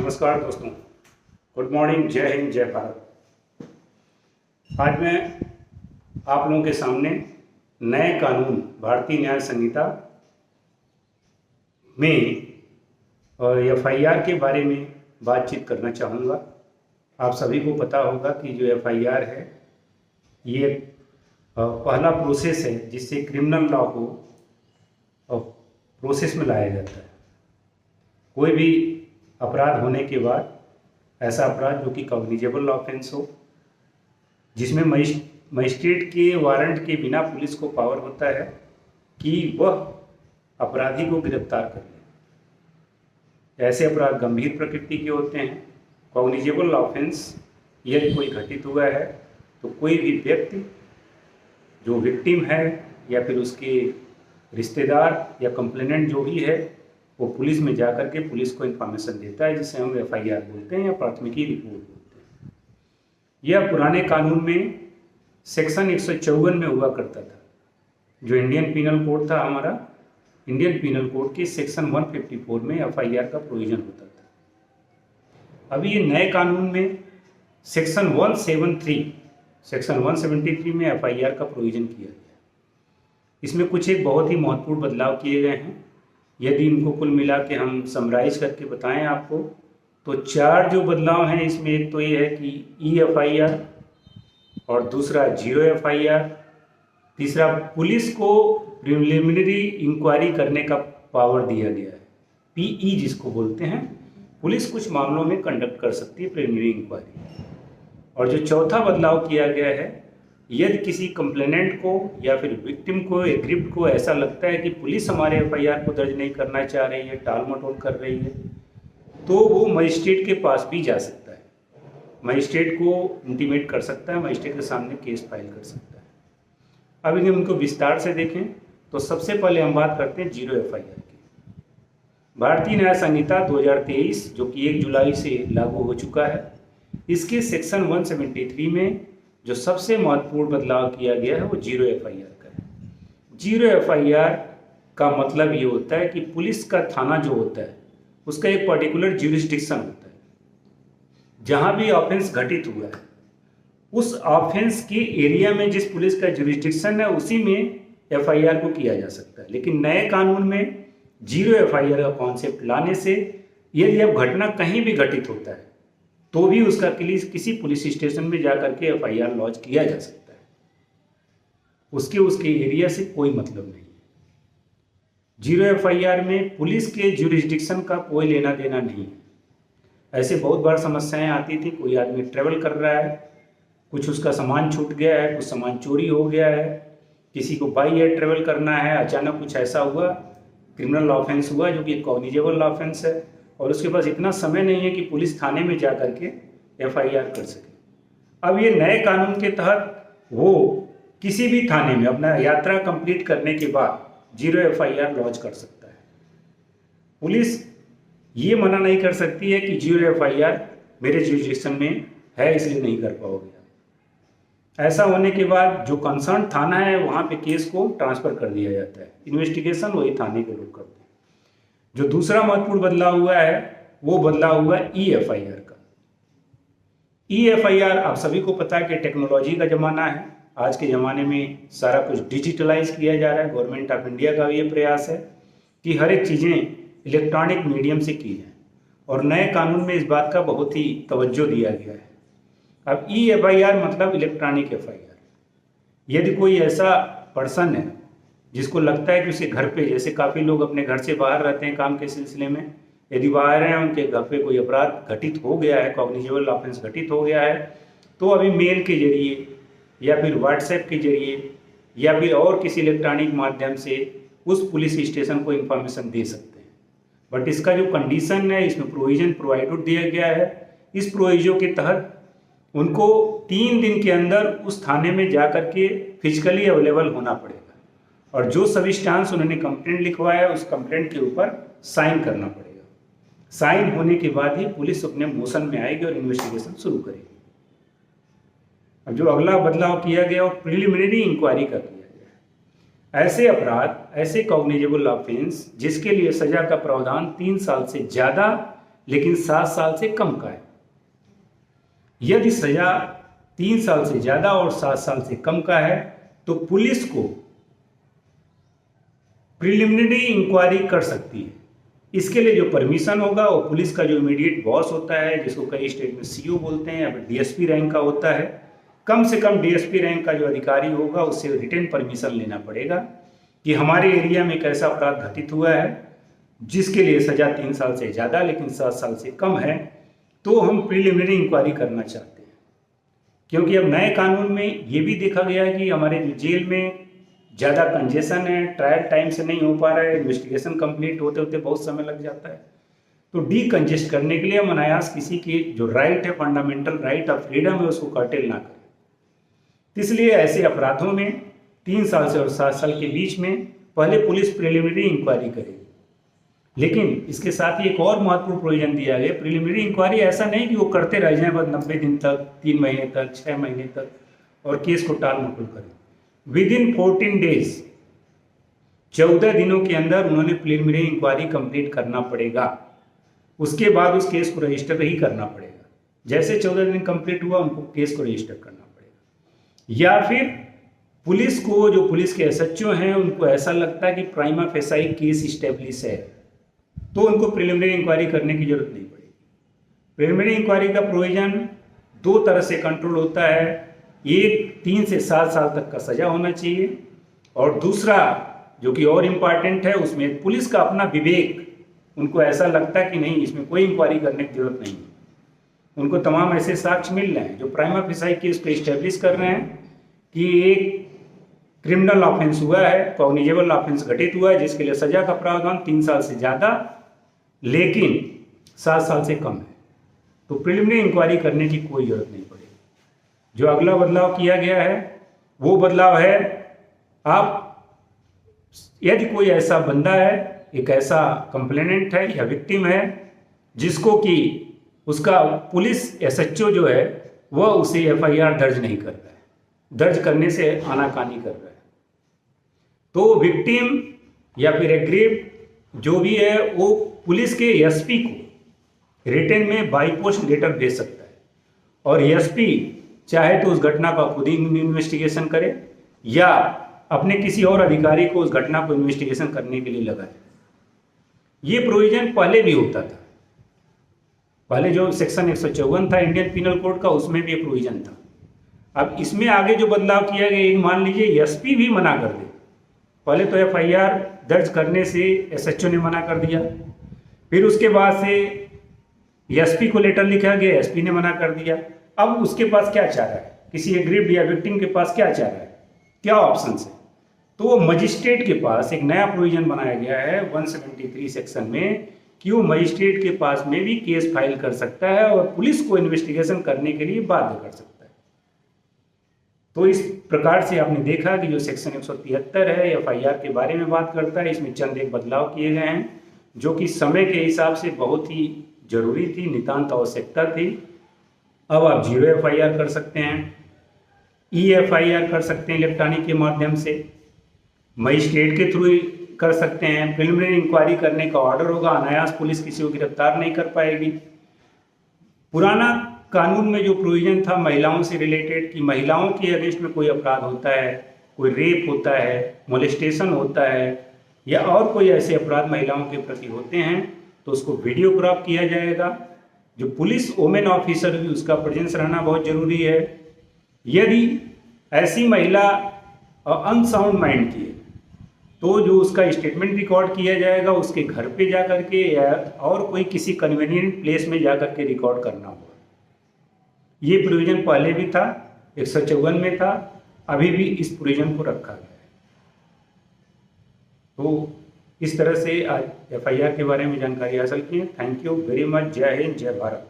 नमस्कार दोस्तों, good morning, जय हिंद, जय भारत। आज मैं आप लोगों के सामने नए कानून भारतीय न्याय संहिता में एफआईआर के बारे में बातचीत करना चाहूँगा। आप सभी को पता होगा कि जो एफआईआर है ये पहला प्रोसेस है जिससे क्रिमिनल लॉ को प्रोसेस में लाया जाता है। कोई भी अपराध होने के बाद ऐसा अपराध जो कि कॉग्निजेबल ऑफेंस हो, जिसमें मजिस्ट्रेट के वारंट के बिना पुलिस को पावर होता है कि वह अपराधी को गिरफ्तार कर ले। ऐसे अपराध गंभीर प्रकृति के होते हैं। कॉग्निजेबल ऑफेंस यदि कोई घटित हुआ है तो कोई भी व्यक्ति जो विक्टिम है या फिर उसके रिश्तेदार या कंप्लेनेंट जो भी है वो पुलिस में जाकर के पुलिस को इन्फॉर्मेशन देता है, जिसे हम एफआईआर बोलते हैं या प्राथमिकी रिपोर्ट बोलते हैं। यह पुराने कानून में सेक्शन 154 में हुआ करता था। जो इंडियन पीनल कोड था हमारा, इंडियन पीनल कोड के सेक्शन 154 में एफआईआर का प्रोविजन होता था। अभी ये नए कानून में सेक्शन 173 में एफआईआर का प्रोविजन किया गया। इसमें कुछ एक बहुत ही महत्वपूर्ण बदलाव किए गए हैं। यदि इनको कुल मिला के हम समराइज करके बताएं आपको तो 4 जो बदलाव हैं इसमें, एक तो ये है कि ई एफआईआर, और दूसरा 0 एफआईआर, तीसरा पुलिस को प्रिलिमिनरी इंक्वायरी करने का पावर दिया गया है, पीई जिसको बोलते हैं। पुलिस कुछ मामलों में कंडक्ट कर सकती है प्रिलिमिनरी इंक्वायरी। और जो चौथा बदलाव किया गया है, यदि किसी कंप्लेनेंट को या फिर विक्टिम को, एग्रीव्ड को ऐसा लगता है कि पुलिस हमारे एफआईआर को दर्ज नहीं करना चाह रही है, टाल मटोल कर रही है, तो वो मजिस्ट्रेट के पास भी जा सकता है। मजिस्ट्रेट को इंटीमेट कर सकता है, मजिस्ट्रेट के सामने केस फाइल कर सकता है। अब यदि उनको विस्तार से देखें तो सबसे पहले हम बात करते हैं 0 एफआईआर की। भारतीय न्याय संहिता 2023 जो कि 1 जुलाई से लागू हो चुका है, इसके सेक्शन 173 में जो सबसे महत्वपूर्ण बदलाव किया गया है वो 0 एफआईआर का है। 0 एफआईआर का मतलब ये होता है कि पुलिस का थाना जो होता है उसका एक पर्टिकुलर ज्यूरिसडिक्शन होता है। जहाँ भी ऑफेंस घटित हुआ है उस ऑफेंस के एरिया में जिस पुलिस का ज्यूरिसडिक्शन है उसी में एफआईआर को किया जा सकता है। लेकिन नए कानून में 0 एफआईआर का कॉन्सेप्ट लाने से यदि अब घटना कहीं भी घटित होता है तो भी उसका किसी पुलिस स्टेशन में जाकर के एफआईआर लॉन्च किया जा सकता है। उसके एरिया से कोई मतलब नहीं है। 0 एफआईआर में पुलिस के ज्यूरिसडिक्शन का कोई लेना देना नहीं है। ऐसे बहुत बार समस्याएं आती थी। कोई आदमी ट्रेवल कर रहा है, कुछ उसका सामान छूट गया है, कुछ सामान चोरी हो गया है, किसी को बाई एयर ट्रेवल करना है, अचानक कुछ ऐसा हुआ, क्रिमिनल ऑफेंस हुआ जो कि कॉग्निजेबल ऑफेंस है, और उसके पास इतना समय नहीं है कि पुलिस थाने में जा करके एफआईआर कर सके। अब ये नए कानून के तहत वो किसी भी थाने में अपना यात्रा कंप्लीट करने के बाद 0 एफआईआर लॉन्च कर सकता है। पुलिस ये मना नहीं कर सकती है कि 0 एफआईआर मेरे ज्यूरिसडिक्शन में है इसलिए नहीं कर पाओगे। ऐसा होने के बाद जो कंसर्न थाना है वहाँ पे केस को ट्रांसफ़र कर दिया जाता है। इन्वेस्टिगेशन वही थाने के लोग करते हैं। जो दूसरा महत्वपूर्ण बदलाव हुआ है वो बदलाव हुआ ई एफआईआर का। ई एफआईआर आप सभी को पता है कि टेक्नोलॉजी का ज़माना है। आज के ज़माने में सारा कुछ डिजिटलाइज किया जा रहा है। गवर्नमेंट ऑफ इंडिया का ये प्रयास है कि हर एक चीज़ें इलेक्ट्रॉनिक मीडियम से की जाए, और नए कानून में इस बात का बहुत ही तवज्जो दिया गया है। अब ई एफआईआर मतलब इलेक्ट्रॉनिक एफआईआर। यदि कोई ऐसा पर्सन है जिसको लगता है कि उसके घर पे, जैसे काफ़ी लोग अपने घर से बाहर रहते हैं काम के सिलसिले में, यदि बाहर हैं, उनके घर पे कोई अपराध घटित हो गया है, कॉग्निजेबल ऑफेंस घटित हो गया है, तो अभी मेल के जरिए या फिर व्हाट्सएप के जरिए या फिर और किसी इलेक्ट्रॉनिक माध्यम से उस पुलिस स्टेशन को इन्फॉर्मेशन दे सकते हैं। बट इसका जो कंडीशन है, इसमें प्रोविजन प्रोवाइडेड दिया गया है। इस प्रोविजन के तहत उनको 3 दिन के अंदर उस थाने में जा कर के फिजिकली अवेलेबल होना पड़ेगा, और जो सब्सटेंस उन्होंने कंप्लेंट लिखवाया उस कंप्लेंट के ऊपर साइन करना पड़ेगा। साइन होने के बाद ही पुलिस अपने मोशन में आएगी और इन्वेस्टिगेशन शुरू करेगी। अब जो अगला बदलाव किया गया वो प्रिलिमिनरी इंक्वायरी का किया गया। ऐसे अपराध, ऐसे कॉग्निजेबल ऑफेंस जिसके लिए सजा का प्रावधान 3 साल से ज़्यादा लेकिन 7 साल से कम का है। यदि सजा 3 साल से ज़्यादा और 7 साल से कम का है तो पुलिस को प्रिलिमिनरी इंक्वायरी कर सकती है। इसके लिए जो परमिशन होगा वो पुलिस का जो इमीडिएट बॉस होता है, जिसको कई स्टेट में सीओ बोलते हैं, या फिर डीएसपी रैंक का होता है। कम से कम डीएसपी रैंक का जो अधिकारी होगा उससे रिटेन परमिशन लेना पड़ेगा कि हमारे एरिया में एक ऐसा अपराध घटित हुआ है जिसके लिए सजा 3 साल से ज़्यादा लेकिन 7 साल से कम है, तो हम प्रिलिमिनरी इंक्वायरी करना चाहते हैं। क्योंकि अब नए कानून में ये भी देखा गया है कि हमारे जो जेल में ज़्यादा कंजेशन है, ट्रायल टाइम से नहीं हो पा रहा है, इन्वेस्टिगेशन कंप्लीट होते होते बहुत समय लग जाता है। तो डीकंजेस्ट करने के लिए हम अनायास किसी की जो राइट है, फंडामेंटल राइट ऑफ फ्रीडम है, उसको कर्टेल ना करें। इसलिए ऐसे अपराधों में 3 साल से और 7 साल के बीच में पहले पुलिस प्रिलिमिनरी इंक्वायरी करेगी। लेकिन इसके साथ ही एक और महत्वपूर्ण प्रोविजन दिया गया। प्रिलिमिनरी इंक्वायरी ऐसा नहीं कि वो करते रह जाएं बस 90 दिन तक, 3 महीने तक, 6 महीने तक और केस को टाल मटोल करें। विदिन 14 डेज, 14 दिनों के अंदर उन्होंने प्रिलिमिनरी इंक्वायरी कंप्लीट करना पड़ेगा। उसके बाद उस केस को रजिस्टर ही करना पड़ेगा। जैसे 14 दिन कंप्लीट हुआ उनको केस को रजिस्टर करना पड़ेगा। या फिर पुलिस को, जो पुलिस के एसएचओ हैं, उनको ऐसा लगता है कि प्राइमा फेसाई केस स्टेब्लिश है तो उनको प्रिलिमिनरी इंक्वायरी करने की जरूरत नहीं पड़ेगी। प्रिलिमिनरी इंक्वायरी का प्रोविजन 2 तरह से कंट्रोल होता है। एक 3 से 7 साल तक का सजा होना चाहिए, और दूसरा जो कि और इम्पॉर्टेंट है, उसमें पुलिस का अपना विवेक, उनको ऐसा लगता है कि नहीं इसमें कोई इंक्वायरी करने की जरूरत नहीं है। उनको तमाम ऐसे साक्ष्य मिल रहे हैं जो प्राइमा फेसाई केस को इस्टेब्लिश कर रहे हैं कि एक क्रिमिनल ऑफेंस हुआ है, कॉग्निजेबल ऑफेंस घटित हुआ है जिसके लिए सजा का प्रावधान 3 साल से ज़्यादा लेकिन 7 साल से कम है, तो प्रिलिमिनरी इंक्वायरी करने की कोई जरूरत नहीं पड़ेगी। जो अगला बदलाव किया गया है वो बदलाव है, आप यदि कोई ऐसा बंदा है, एक ऐसा कंप्लेनेंट है या विक्टिम है जिसको कि उसका पुलिस एसएचओ जो है वह उसे एफआईआर दर्ज नहीं कर रहा है, दर्ज करने से आनाकानी कर रहा है, तो विक्टिम या फिर एग्रीव जो भी है वो पुलिस के एसपी को रिटन में बाई पोस्ट लेटर भेज सकता है। और एसपी चाहे तो उस घटना का खुद ही इन्वेस्टिगेशन करे या अपने किसी और अधिकारी को उस घटना को इन्वेस्टिगेशन करने के लिए लगाए। ये प्रोविजन पहले भी होता था। पहले जो सेक्शन 154 था इंडियन पिनल कोड का, उसमें भी ये प्रोविजन था। अब इसमें आगे जो बदलाव किया गया, मान लीजिए एसपी भी मना कर दे। पहले तो एफआईआर दर्ज करने से एसएचओ ने मना कर दिया, फिर उसके बाद से एसपी को लेटर लिखा गया, एसपी ने मना कर दिया। अब उसके पास क्या चाह रहा है, किसी एग्रीव्ड या विक्टिम के पास क्या चाह रहा है, क्या ऑप्शन है, तो वो मजिस्ट्रेट के पास एक नया प्रोविजन बनाया गया है 173 सेक्शन में कि वो मजिस्ट्रेट के पास में भी केस फाइल कर सकता है और पुलिस को इन्वेस्टिगेशन करने के लिए बाध्य कर सकता है। तो इस प्रकार से आपने देखा कि जो सेक्शन 173 है एफआईआर के बारे में बात करता है, इसमें चंद एक बदलाव किए गए हैं जो कि समय के हिसाब से बहुत ही जरूरी थी, नितांत आवश्यकता थी। अब आप 0 एफआईआर कर सकते हैं, ई एफआईआर कर सकते हैं इलेक्ट्रॉनिक के माध्यम से, मजिस्ट्रेट के थ्रू कर सकते हैं, प्रिलिमिनरी इंक्वायरी करने का ऑर्डर होगा, अनायास पुलिस किसी को गिरफ्तार नहीं कर पाएगी। पुराना कानून में जो प्रोविजन था महिलाओं से रिलेटेड कि महिलाओं के अगेंस्ट में कोई अपराध होता है, कोई रेप होता है, मोलेस्टेशन होता है या और कोई ऐसे अपराध महिलाओं के प्रति होते हैं तो उसको वीडियोग्राफ किया जाएगा। जो पुलिस वोमेन ऑफिसर भी उसका प्रेजेंस रहना बहुत जरूरी है। यदि ऐसी महिला अनसाउंड माइंड की है तो जो उसका स्टेटमेंट रिकॉर्ड किया जाएगा उसके घर पे जा करके या और कोई किसी कन्वीनियंट प्लेस में जा करके रिकॉर्ड करना होगा। ये प्रोविजन पहले भी था, 154 में था, अभी भी इस प्रोविजन को रखा गया है। तो इस तरह से आज एफआईआर के बारे में जानकारी हासिल की है। Thank you very much. जय हिंद, जय भारत।